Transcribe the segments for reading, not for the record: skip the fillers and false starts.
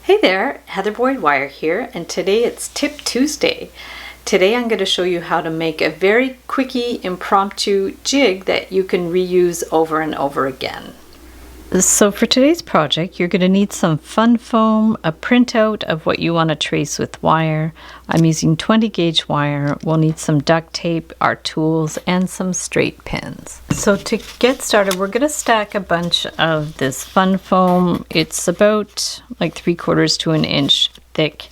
Hey there, Heather Boyd Wire here, and today it's Tip Tuesday. Today I'm going to show you how to make a very quickie impromptu jig that you can reuse over and over again. So for today's project, you're going to need some fun foam, a printout of what you want to trace with wire. I'm using 20 gauge wire. We'll need some duct tape, our tools, and some straight pins. So to get started, we're going to stack a bunch of this fun foam. It's about like 3/4 to an inch thick.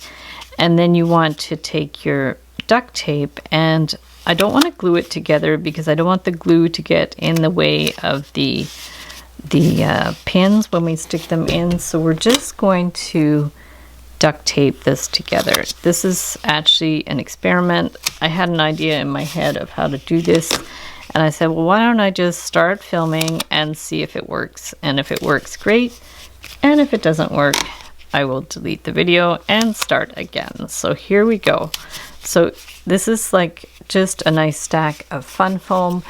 And then you want to take your duct tape, and I don't want to glue it together because I don't want the glue to get in the way of the pins when we stick them in. So we're just going to duct tape this together. This is actually an experiment. I had an idea in my head of how to do this, and I said, well, why don't I just start filming and see if it works? And if it works, great. And if it doesn't work, I will delete the video and start again. So here we go. So this is like just a nice stack of fun foam.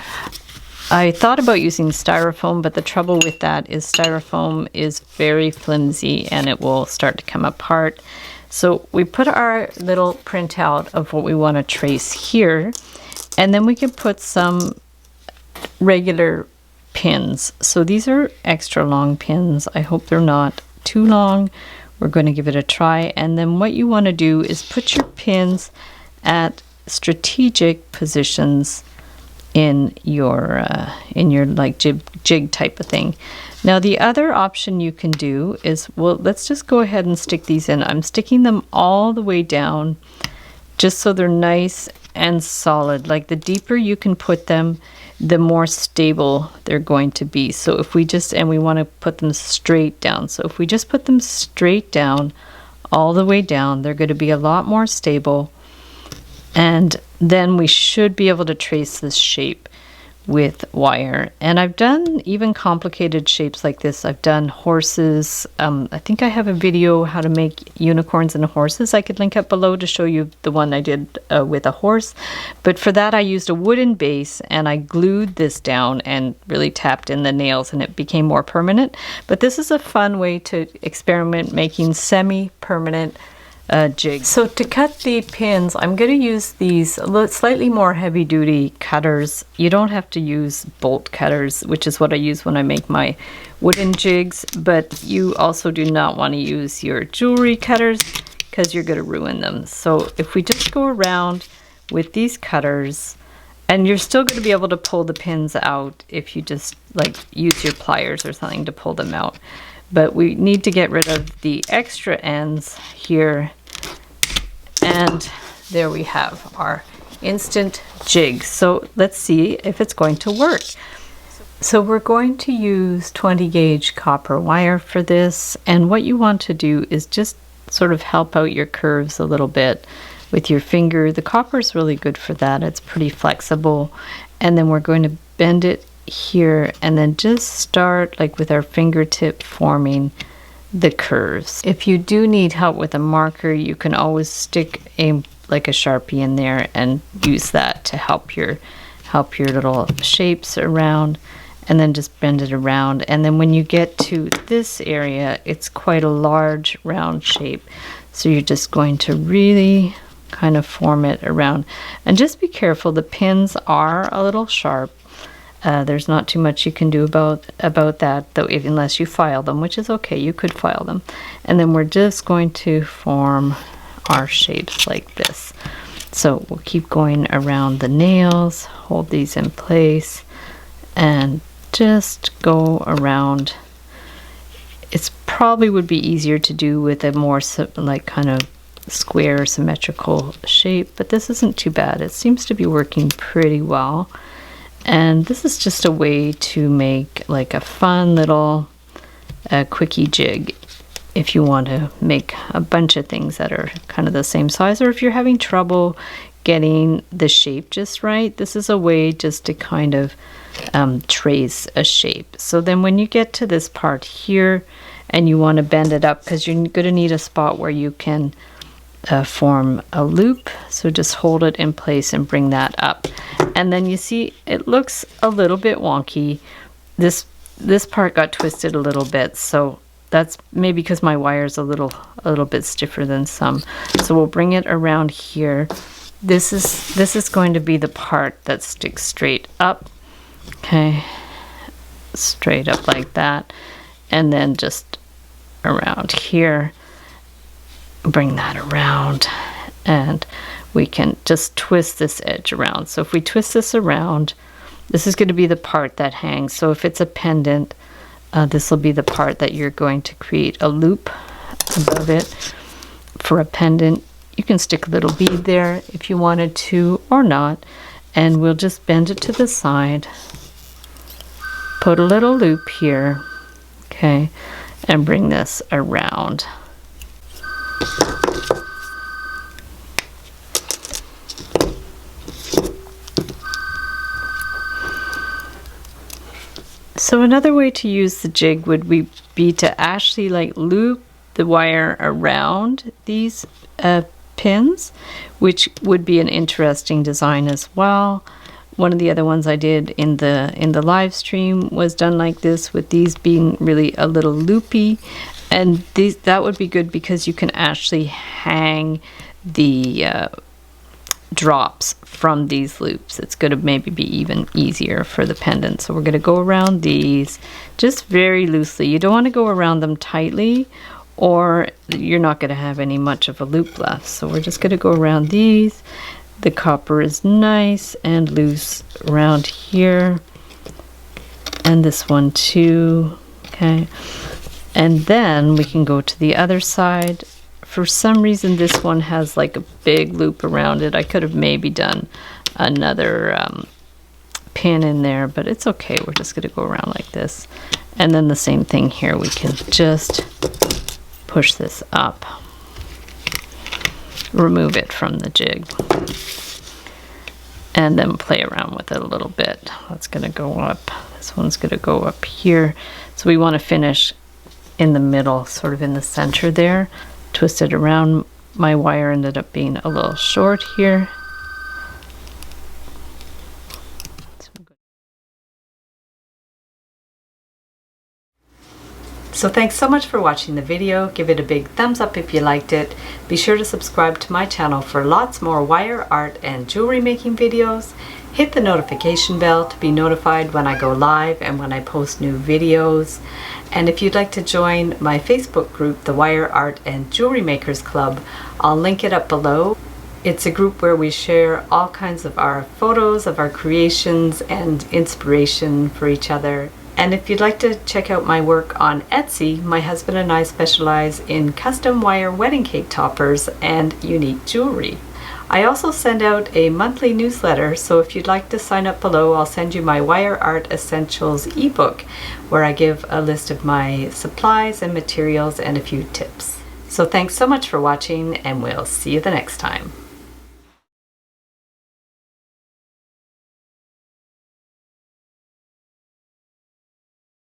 I thought about using styrofoam, but the trouble with that is styrofoam is very flimsy and it will start to come apart. So we put our little printout of what we want to trace here, and then we can put some regular pins. So these are extra long pins. I hope they're not too long. We're going to give it a try. And then what you want to do is put your pins at strategic positions in your like jig type of thing. Now the other option you can do is, well, let's just go ahead and stick these in. I'm sticking them all the way down just so they're nice and solid. Like the deeper you can put them, the more stable they're going to be. So if we just, and we want to put them straight down. So if we just put them straight down, all the way down, they're going to be a lot more stable. And then we should be able to trace this shape with wire. And I've done even complicated shapes like this. I've done horses. I think I have a video how to make unicorns and horses. I could link up below to show you the one I did with a horse. But for that I used a wooden base and I glued this down and really tapped in the nails and it became more permanent. But this is a fun way to experiment making semi-permanent jigs. So to cut the pins, I'm going to use these slightly more heavy-duty cutters. You don't have to use bolt cutters, which is what I use when I make my wooden jigs, but you also do not want to use your jewelry cutters because you're going to ruin them. So if we just go around with these cutters, and you're still going to be able to pull the pins out if you just like use your pliers or something to pull them out. But we need to get rid of the extra ends here. And there we have our instant jig. So let's see if it's going to work. So we're going to use 20 gauge copper wire for this. And what you want to do is just sort of help out your curves a little bit with your finger. The copper is really good for that. It's pretty flexible. And then we're going to bend it here and then just start like with our fingertip forming the curves. If you do need help with a marker, you can always stick like a Sharpie in there and use that to help your little shapes around, and then just bend it around. And then when you get to this area, it's quite a large round shape, so you're just going to really kind of form it around. And just be careful, the pins are a little sharp. There's not too much you can do about that, though, unless you file them, which is okay. You could file them. And then we're just going to form our shapes like this. So we'll keep going around the nails, hold these in place, and just go around. It's probably would be easier to do with a more like kind of square symmetrical shape, but this isn't too bad. It seems to be working pretty well. And this is just a way to make like a fun little quickie jig if you want to make a bunch of things that are kind of the same size, or if you're having trouble getting the shape just right, this is a way just to kind of trace a shape. So then when you get to this part here and you want to bend it up, because you're going to need a spot where you can form a loop, so just hold it in place and bring that up. And then you see it looks a little bit wonky. This part got twisted a little bit, so that's maybe because my wire is a little bit stiffer than some. So we'll bring it around here. This is going to be the part that sticks straight up. Okay, straight up like that, and then just around here. Bring that around, and we can just twist this edge around. So if we twist this around, this is going to be the part that hangs. So if it's a pendant, this will be the part that you're going to create a loop above it. For a pendant, you can stick a little bead there if you wanted to, or not, and we'll just bend it to the side, put a little loop here, okay, and bring this around. So another way to use the jig would be to actually like loop the wire around these pins, which would be an interesting design as well. One of the other ones I did in the live stream was done like this, with these being really a little loopy, and that would be good because you can actually hang the drops from these loops. It's going to maybe be even easier for the pendant. So we're going to go around these just very loosely. You don't want to go around them tightly, or you're not going to have any much of a loop left. So we're just going to go around these. The copper is nice and loose around here, and this one too. Okay, and then we can go to the other side. For some reason this one has like a big loop around it. I could have maybe done another pin in there, but it's okay. We're just going to go around like this, and then the same thing here. We can just push this up, remove it from the jig, and then play around with it a little bit. That's going to go up. This one's going to go up here. So we want to finish in the middle, sort of in the center there. Twist it around. My wire ended up being a little short here. So thanks so much for watching the video. Give it a big thumbs up if you liked it. Be sure to subscribe to my channel for lots more wire art and jewelry making videos. Hit the notification bell to be notified when I go live and when I post new videos. And if you'd like to join my Facebook group, the Wire Art and Jewelry Makers Club, I'll link it up below. It's a group where we share all kinds of our photos of our creations and inspiration for each other. And if you'd like to check out my work on Etsy, my husband and I specialize in custom wire wedding cake toppers and unique jewelry. I also send out a monthly newsletter, so if you'd like to sign up below, I'll send you my Wire Art Essentials ebook, where I give a list of my supplies and materials and a few tips. So thanks so much for watching, and we'll see you the next time.